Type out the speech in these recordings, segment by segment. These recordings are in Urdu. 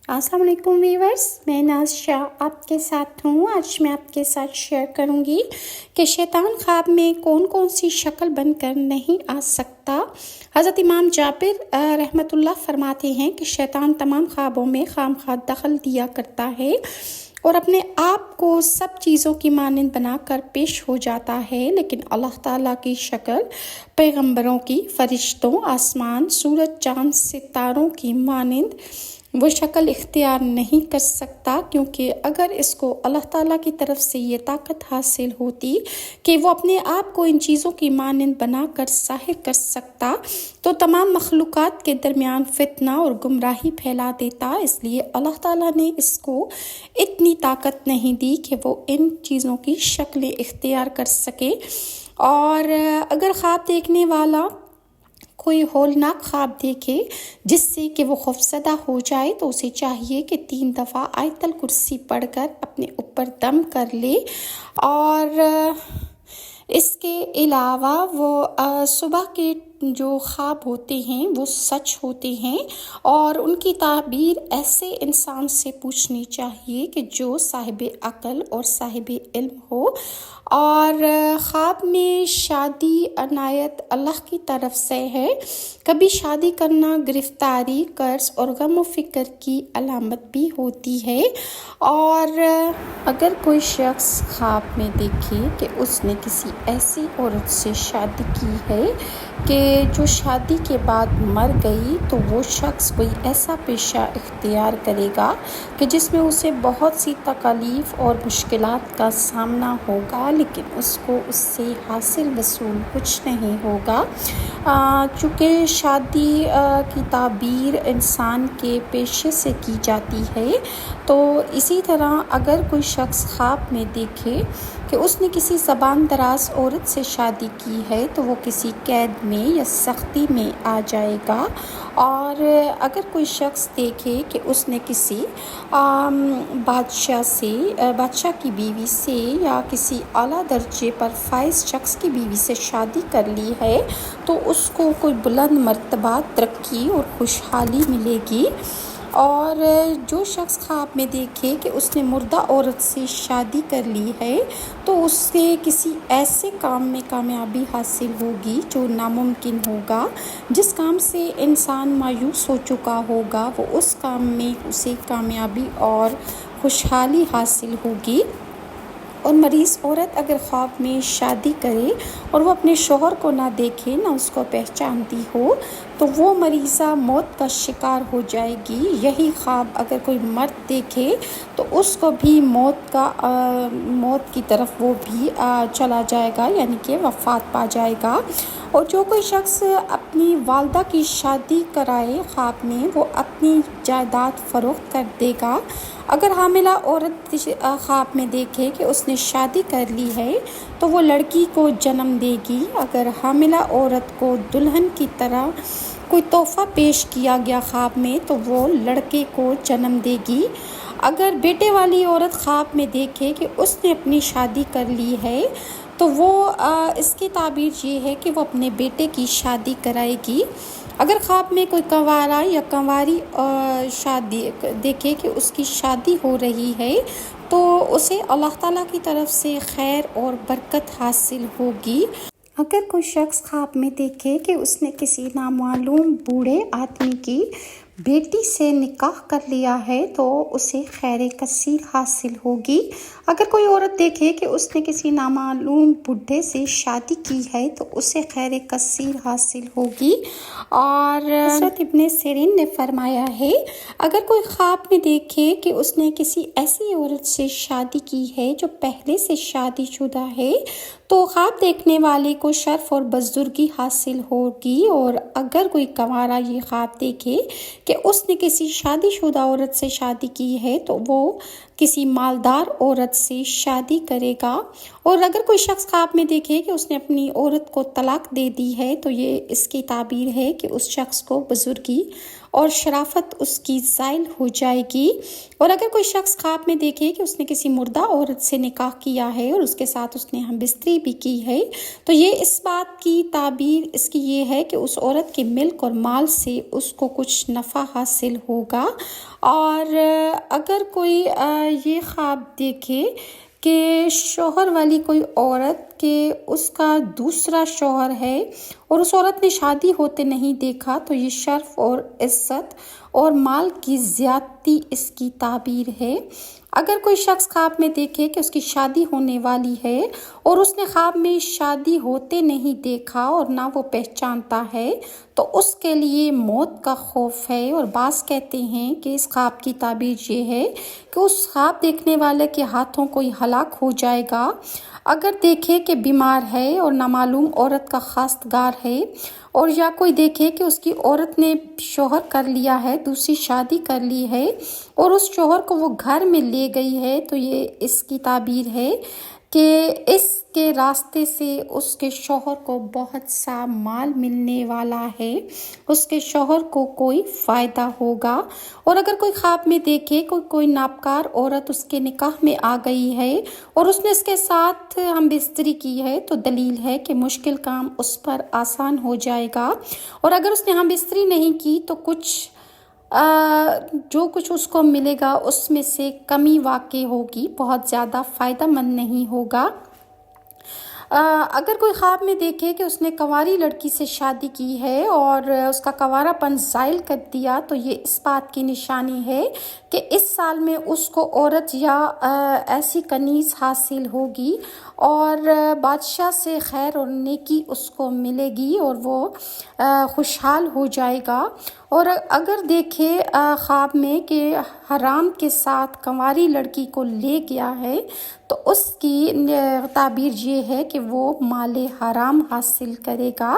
السلام علیکم ویورز، میں ناز شاہ آپ کے ساتھ ہوں۔ آج میں آپ کے ساتھ شیئر کروں گی کہ شیطان خواب میں کون کون سی شکل بن کر نہیں آ سکتا۔ حضرت امام جابر رحمۃ اللہ فرماتے ہیں کہ شیطان تمام خوابوں میں خواہ دخل دیا کرتا ہے اور اپنے آپ کو سب چیزوں کی مانند بنا کر پیش ہو جاتا ہے، لیکن اللہ تعالیٰ کی شکل، پیغمبروں کی، فرشتوں، آسمان، سورج، چاند، ستاروں کی مانند وہ شکل اختیار نہیں کر سکتا، کیونکہ اگر اس کو اللہ تعالیٰ کی طرف سے یہ طاقت حاصل ہوتی کہ وہ اپنے آپ کو ان چیزوں کی مانند بنا کر ظاہر کر سکتا تو تمام مخلوقات کے درمیان فتنہ اور گمراہی پھیلا دیتا۔ اس لیے اللہ تعالیٰ نے اس کو اتنی طاقت نہیں دی کہ وہ ان چیزوں کی شکلیں اختیار کر سکے۔ اور اگر خواب دیکھنے والا کوئی ہولناک خواب دیکھے جس سے کہ وہ خوفزدہ ہو جائے تو اسے چاہیے کہ 3 دفعہ آیت الکرسی پڑھ کر اپنے اوپر دم کر لے، اور اس کے علاوہ وہ صبح کے جو خواب ہوتے ہیں وہ سچ ہوتے ہیں، اور ان کی تعبیر ایسے انسان سے پوچھنی چاہیے کہ جو صاحب عقل اور صاحب علم ہو۔ اور خواب میں شادی عنایت اللہ کی طرف سے ہے۔ کبھی شادی کرنا گرفتاری، قرض اور غم و فکر کی علامت بھی ہوتی ہے۔ اور اگر کوئی شخص خواب میں دیکھے کہ اس نے کسی ایسی عورت سے شادی کی ہے کہ جو شادی کے بعد مر گئی، تو وہ شخص کوئی ایسا پیشہ اختیار کرے گا کہ جس میں اسے بہت سی تکالیف اور مشکلات کا سامنا ہوگا، لیکن اس کو اس سے حاصل وصول کچھ نہیں ہوگا۔ چونکہ شادی کی تعبیر انسان کے پیشے سے کی جاتی ہے، تو اسی طرح اگر کوئی شخص خواب میں دیکھے کہ اس نے کسی زبان دراز عورت سے شادی کی ہے تو وہ کسی قید میں یا سختی میں آ جائے گا۔ اور اگر کوئی شخص دیکھے کہ اس نے کسی بادشاہ کی بیوی سے یا کسی اعلیٰ درجے پر فائز شخص کی بیوی سے شادی کر لی ہے تو اس کو کوئی بلند مرتبہ، ترقی اور خوشحالی ملے گی۔ اور جو شخص خواب میں دیکھے کہ اس نے مردہ عورت سے شادی کر لی ہے تو اس سے کسی ایسے کام میں کامیابی حاصل ہوگی جو ناممکن ہوگا۔ جس کام سے انسان مایوس ہو چکا ہوگا وہ اس کام میں اسے کامیابی اور خوشحالی حاصل ہوگی۔ اور مریض عورت اگر خواب میں شادی کرے اور وہ اپنے شوہر کو نہ دیکھے، نہ اس کو پہچانتی ہو، تو وہ مریضہ موت کا شکار ہو جائے گی۔ یہی خواب اگر کوئی مرد دیکھے تو اس کو بھی موت کی طرف وہ بھی چلا جائے گا، یعنی کہ وفات پا جائے گا۔ اور جو کوئی شخص اپنی والدہ کی شادی کرائے خواب میں، وہ اپنی جائیداد فروخت کر دے گا۔ اگر حاملہ عورت خواب میں دیکھے کہ اس نے شادی کر لی ہے تو وہ لڑکی کو جنم دے گی۔ اگر حاملہ عورت کو دلہن کی طرح کوئی تحفہ پیش کیا گیا خواب میں تو وہ لڑکے کو جنم دے گی۔ اگر بیٹے والی عورت خواب میں دیکھے کہ اس نے اپنی شادی کر لی ہے تو وہ اس کی تعبیر یہ ہے کہ وہ اپنے بیٹے کی شادی کرائے گی۔ اگر خواب میں کوئی کنوارا یا کنواری شادی دیکھے کہ اس کی شادی ہو رہی ہے تو اسے اللہ تعالیٰ کی طرف سے خیر اور برکت حاصل ہوگی۔ اگر کوئی شخص خواب میں دیکھے کہ اس نے کسی نامعلوم بوڑھے آدمی کی بیٹی سے نکاح کر لیا ہے تو اسے خیر کثیر حاصل ہوگی۔ اگر کوئی عورت دیکھے کہ اس نے کسی نامعلوم بڈھے سے شادی کی ہے تو اسے خیر کثیر حاصل ہوگی۔ اور حضرت ابن سیرین نے فرمایا ہے، اگر کوئی خواب میں دیکھے کہ اس نے کسی ایسی عورت سے شادی کی ہے جو پہلے سے شادی شدہ ہے تو خواب دیکھنے والے کو شرف اور بزرگی حاصل ہوگی۔ اور اگر کوئی کنوارا یہ خواب دیکھے کہ اس نے کسی شادی شدہ عورت سے شادی کی ہے تو وہ کسی مالدار عورت سے شادی کرے گا۔ اور اگر کوئی شخص خواب میں دیکھے کہ اس نے اپنی عورت کو طلاق دے دی ہے تو یہ اس کی تعبیر ہے کہ اس شخص کو بزرگی اور شرافت اس کی زائل ہو جائے گی۔ اور اگر کوئی شخص خواب میں دیکھے کہ اس نے کسی مردہ عورت سے نکاح کیا ہے اور اس کے ساتھ اس نے ہم بستری بھی کی ہے، تو یہ اس بات کی تعبیر اس کی یہ ہے کہ اس عورت کے ملک اور مال سے اس کو کچھ نفع حاصل ہوگا۔ اور اگر کوئی یہ خواب دیکھے کہ شوہر والی کوئی عورت کہ اس کا دوسرا شوہر ہے اور اس عورت نے شادی ہوتے نہیں دیکھا، تو یہ شرف اور عزت اور مال کی زیادتی اس کی تعبیر ہے۔ اگر کوئی شخص خواب میں دیکھے کہ اس کی شادی ہونے والی ہے اور اس نے خواب میں شادی ہوتے نہیں دیکھا اور نہ وہ پہچانتا ہے، تو اس کے لیے موت کا خوف ہے۔ اور بعض کہتے ہیں کہ اس خواب کی تعبیر یہ ہے کہ اس خواب دیکھنے والے کے ہاتھوں کوئی ہلاک ہو جائے گا۔ اگر دیکھے کہ بیمار ہے اور نامعلوم عورت کا خواستگار ہے، اور یا کوئی دیکھے کہ اس کی عورت نے شوہر کر لیا ہے، دوسری شادی کر لی ہے اور اس شوہر کو وہ گھر میں لے گئی ہے، تو یہ اس کی تعبیر ہے کہ اس کے راستے سے اس کے شوہر کو بہت سا مال ملنے والا ہے، اس کے شوہر کو کوئی فائدہ ہوگا۔ اور اگر کوئی خواب میں دیکھے کوئی ناپکار عورت اس کے نکاح میں آ گئی ہے اور اس نے اس کے ساتھ ہم بستری کی ہے، تو دلیل ہے کہ مشکل کام اس پر آسان ہو جائے گا۔ اور اگر اس نے ہم بستری نہیں کی تو جو کچھ اس کو ملے گا اس میں سے کمی واقع ہوگی، بہت زیادہ فائدہ مند نہیں ہوگا۔ اگر کوئی خواب میں دیکھے کہ اس نے کنواری لڑکی سے شادی کی ہے اور اس کا کنوارا پن زائل کر دیا، تو یہ اس بات کی نشانی ہے کہ اس سال میں اس کو عورت یا ایسی کنیز حاصل ہوگی اور بادشاہ سے خیر اور نیکی اس کو ملے گی اور وہ خوشحال ہو جائے گا۔ اور اگر دیکھے خواب میں کہ حرام کے ساتھ کنواری لڑکی کو لے گیا ہے، تو اس کی تعبیر یہ ہے کہ وہ مال حرام حاصل کرے گا۔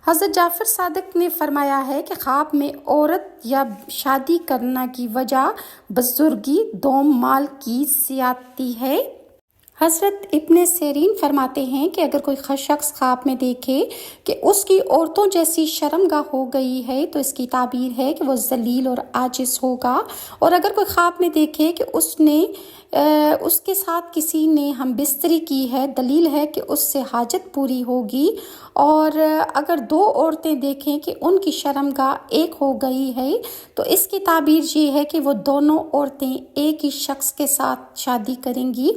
حضرت جعفر صادق نے فرمایا ہے کہ خواب میں عورت یا شادی کرنا کی وجہ بزرگی دوم مال کی زیادتی ہے۔ حضرت ابن سیرین فرماتے ہیں کہ اگر کوئی شخص خواب میں دیکھے کہ اس کی عورتوں جیسی شرمگاہ ہو گئی ہے، تو اس کی تعبیر ہے کہ وہ ذلیل اور عاجز ہوگا۔ اور اگر کوئی خواب میں دیکھے کہ اس کے ساتھ کسی نے ہم بستری کی ہے، دلیل ہے کہ اس سے حاجت پوری ہوگی۔ اور اگر دو عورتیں دیکھیں کہ ان کی شرمگاہ ایک ہو گئی ہے، تو اس کی تعبیر یہ ہے کہ وہ دونوں عورتیں ایک ہی شخص کے ساتھ شادی کریں گی۔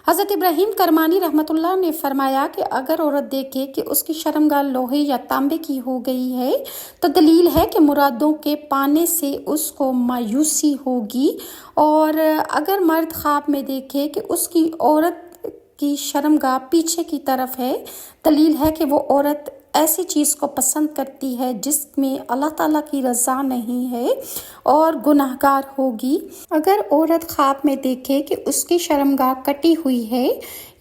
حضرت ابراہیم کرمانی رحمۃ اللہ نے فرمایا کہ اگر عورت دیکھے کہ اس کی شرمگاہ لوہے یا تانبے کی ہو گئی ہے، تو دلیل ہے کہ مرادوں کے پانے سے اس کو مایوسی ہوگی۔ اور اگر مرد خواب میں دیکھے کہ اس کی عورت کی شرمگاہ پیچھے کی طرف ہے، دلیل ہے کہ وہ عورت ایسی چیز کو پسند کرتی ہے جس میں اللہ تعالیٰ کی رضا نہیں ہے اور گناہگار ہوگی۔ اگر عورت خواب میں دیکھے کہ اس کی شرمگاہ کٹی ہوئی ہے،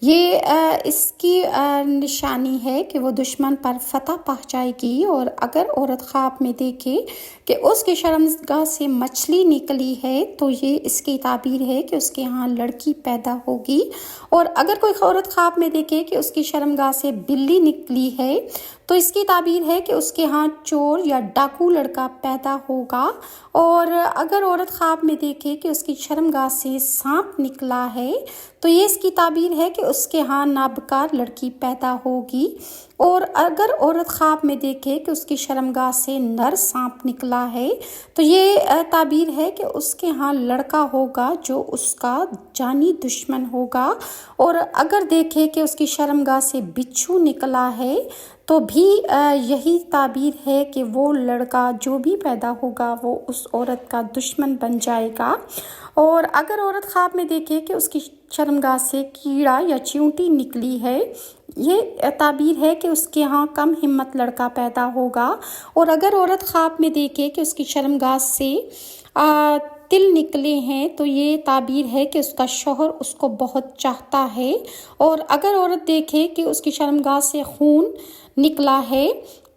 یہ اس کی نشانی ہے کہ وہ دشمن پر فتح پا جائے گی۔ اور اگر عورت خواب میں دیکھے کہ اس کی شرمگاہ سے مچھلی نکلی ہے، تو یہ اس کی تعبیر ہے کہ اس کے ہاں لڑکی پیدا ہوگی۔ اور اگر کوئی عورت خواب میں دیکھے کہ اس کی شرمگاہ سے بلی نکلی ہے، تو اس کی تعبیر ہے کہ اس کے ہاں چور یا ڈاکو لڑکا پیدا ہوگا۔ اور اگر عورت خواب میں دیکھے کہ اس کی شرمگاہ سے سانپ نکلا ہے، تو یہ اس کی تعبیر ہے کہ اس کے ہاں نابکار لڑکی پیدا ہوگی۔ اور اگر عورت خواب میں دیکھے کہ اس کی شرمگاہ سے نر سانپ نکلا ہے، تو یہ تعبیر ہے کہ اس کے ہاں لڑکا ہوگا جو اس کا جانی دشمن ہوگا۔ اور اگر دیکھے کہ اس کی شرمگاہ سے بچھو نکلا ہے، تو بھی یہی تعبیر ہے کہ وہ لڑکا جو بھی پیدا ہوگا وہ اس عورت کا دشمن بن جائے گا۔ اور اگر عورت خواب میں دیکھے کہ اس کی شرمگاہ سے کیڑا یا چیونٹی نکلی ہے، یہ تعبیر ہے کہ اس کے ہاں کم ہمت لڑکا پیدا ہوگا۔ اور اگر عورت خواب میں دیکھے کہ اس کی شرمگاہ سے تل نکلے ہیں، تو یہ تعبیر ہے کہ اس کا شوہر اس کو بہت چاہتا ہے۔ اور اگر عورت دیکھے کہ اس کی شرمگاہ سے خون نکلا ہے،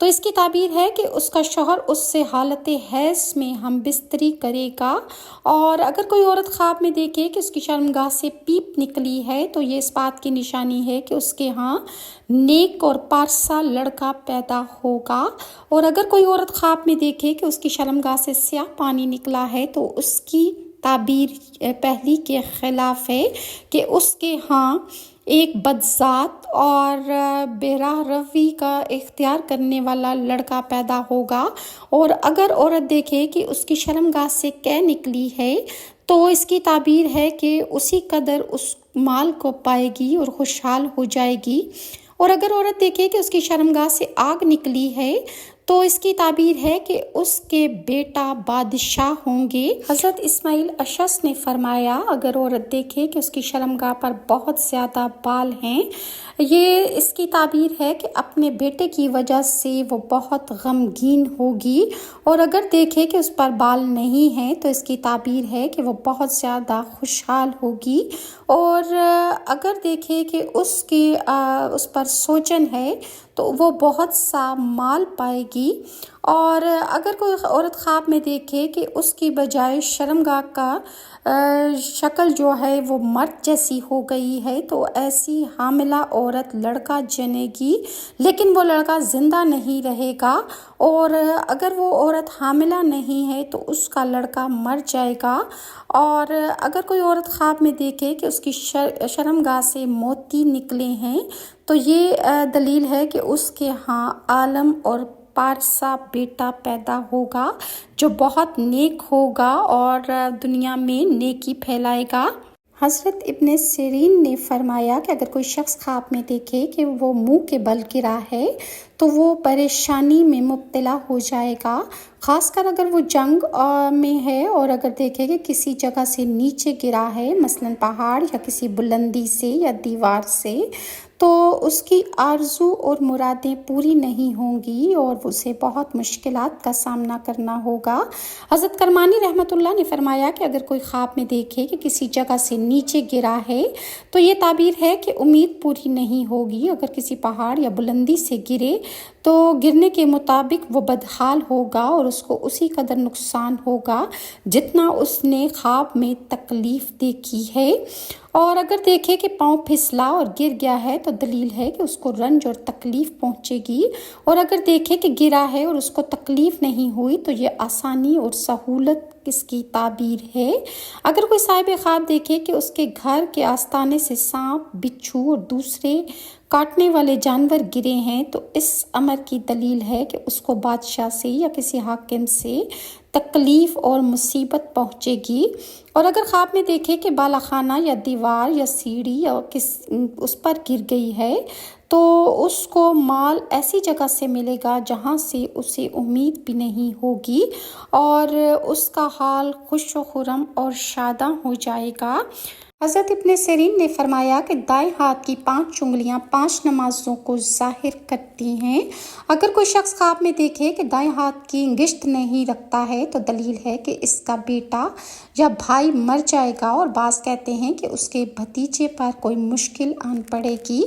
تو اس کی تعبیر ہے کہ اس کا شوہر اس سے حالت حیض میں ہم بستری کرے گا، اور اگر کوئی عورت خواب میں دیکھے کہ اس کی شرمگاہ سے پیپ نکلی ہے تو یہ اس بات کی نشانی ہے کہ اس کے ہاں نیک اور پارسا لڑکا پیدا ہوگا، اور اگر کوئی عورت خواب میں دیکھے کہ اس کی شرمگاہ سے سیاہ پانی نکلا ہے تو اس کی تعبیر پہلی کے خلاف ہے کہ اس کے ہاں ایک بدذات اور براہ روی کا اختیار کرنے والا لڑکا پیدا ہوگا، اور اگر عورت دیکھے کہ اس کی شرمگاہ سے قے نکلی ہے تو اس کی تعبیر ہے کہ اسی قدر اس مال کو پائے گی اور خوشحال ہو جائے گی، اور اگر عورت دیکھے کہ اس کی شرمگاہ سے آگ نکلی ہے تو اس کی تعبیر ہے کہ اس کے بیٹا بادشاہ ہوں گے۔ حضرت اسماعیل اشعث نے فرمایا اگر عورت دیکھے کہ اس کی شرمگاہ پر بہت زیادہ بال ہیں، یہ اس کی تعبیر ہے کہ اپنے بیٹے کی وجہ سے وہ بہت غمگین ہوگی، اور اگر دیکھے کہ اس پر بال نہیں ہیں تو اس کی تعبیر ہے کہ وہ بہت زیادہ خوشحال ہوگی، اور اگر دیکھے کہ اس پر سوجن ہے تو وہ بہت سا مال پائے گی، اور اگر کوئی عورت خواب میں دیکھے کہ اس کی بجائے شرمگاہ کا شکل جو ہے وہ مرد جیسی ہو گئی ہے تو ایسی حاملہ عورت لڑکا جنے گی لیکن وہ لڑکا زندہ نہیں رہے گا، اور اگر وہ عورت حاملہ نہیں ہے تو اس کا لڑکا مر جائے گا، اور اگر کوئی عورت خواب میں دیکھے کہ اس کی شرمگاہ سے موتی نکلے ہیں تو یہ دلیل ہے کہ اس کے ہاں عالم اور پارسا بیٹا پیدا ہوگا جو بہت نیک ہوگا اور دنیا میں نیکی پھیلائے گا۔ حضرت ابن سیرین نے فرمایا کہ اگر کوئی شخص خواب میں دیکھے کہ وہ منہ کے بل گرا ہے تو وہ پریشانی میں مبتلا ہو جائے گا، خاص کر اگر وہ جنگ میں ہے، اور اگر دیکھے کہ کسی جگہ سے نیچے گرا ہے مثلا پہاڑ یا کسی بلندی سے یا دیوار سے، تو اس کی آرزو اور مرادیں پوری نہیں ہوں گی اور اسے بہت مشکلات کا سامنا کرنا ہوگا۔ حضرت کرمانی رحمۃ اللہ نے فرمایا کہ اگر کوئی خواب میں دیکھے کہ کسی جگہ سے نیچے گرا ہے تو یہ تعبیر ہے کہ امید پوری نہیں ہوگی، اگر کسی پہاڑ یا بلندی سے گرے تو گرنے کے مطابق وہ بدحال ہوگا اور اس کو اسی قدر نقصان ہوگا جتنا اس نے خواب میں تکلیف دیکھی ہے، اور اگر دیکھے کہ پاؤں پھسلا اور گر گیا ہے تو دلیل ہے کہ اس کو رنج اور تکلیف پہنچے گی، اور اگر دیکھے کہ گرا ہے اور اس کو تکلیف نہیں ہوئی تو یہ آسانی اور سہولت کس کی تعبیر ہے۔ اگر کوئی صاحب خواب دیکھے کہ اس کے گھر کے آستانے سے سانپ، بچھو اور دوسرے کاٹنے والے جانور گرے ہیں تو اس امر کی دلیل ہے کہ اس کو بادشاہ سے یا کسی حاکم سے تکلیف اور مصیبت پہنچے گی، اور اگر خواب میں دیکھے کہ بالا خانہ یا دیوار یا سیڑھی یا اس پر گر گئی ہے تو اس کو مال ایسی جگہ سے ملے گا جہاں سے اسے امید بھی نہیں ہوگی اور اس کا حال خوش و خرم اور شاداں ہو جائے گا۔ حضرت ابن سیرین نے فرمایا کہ دائیں ہاتھ کی 5 انگلیاں 5 نمازوں کو ظاہر کرتی ہیں۔ اگر کوئی شخص خواب میں دیکھے کہ دائیں ہاتھ کی انگشت نہیں رکھتا ہے تو دلیل ہے کہ اس کا بیٹا یا بھائی مر جائے گا، اور بعض کہتے ہیں کہ اس کے بھتیجے پر کوئی مشکل آن پڑے گی۔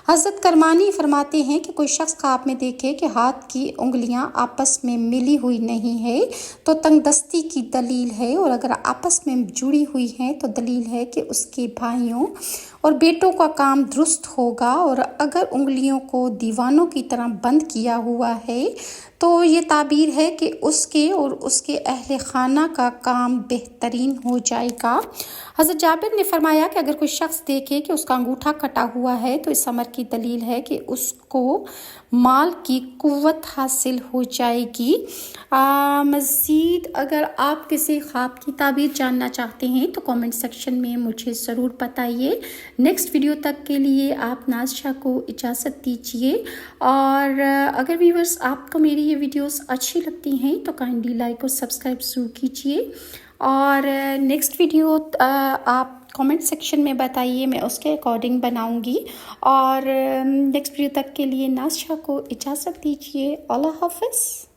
حضرت کرمانی فرماتے ہیں کہ کوئی شخص خواب میں دیکھے کہ ہاتھ کی انگلیاں آپس میں ملی ہوئی نہیں ہے تو تنگ دستی کی دلیل ہے، اور اگر آپس میں جڑی ہوئی ہیں تو دلیل ہے کہ اس کے بھائیوں اور بیٹوں کا کام درست ہوگا، اور اگر انگلیوں کو دیوانوں کی طرح بند کیا ہوا ہے تو یہ تعبیر ہے کہ اس کے اور اس کے اہل خانہ کا کام بہترین ہو جائے گا۔ حضرت جابر نے فرمایا کہ اگر کوئی شخص دیکھے کہ اس کا انگوٹھا کٹا ہوا ہے تو اس امر کی دلیل ہے کہ اس کو مال کی قوت حاصل ہو جائے گی۔ مزید اگر آپ کسی خواب کی تعبیر جاننا چاہتے ہیں تو کامنٹ سیکشن میں مجھے ضرور بتائیے۔ نیکسٹ ویڈیو تک کے لیے آپ نازشہ کو اجازت دیجیے، اور اگر ویورز آپ کو میری یہ ویڈیوز اچھی لگتی ہیں تو کائنڈلی لائک اور سبسکرائب ضرور کیجیے، اور نیکسٹ ویڈیو آپ کامنٹ سیکشن میں بتائیے، میں اس کے اکارڈنگ بناؤں گی، اور نیکسٹ ویڈیو تک کے لیے نازشہ کو اجازت دیجیے۔ اللہ حافظ۔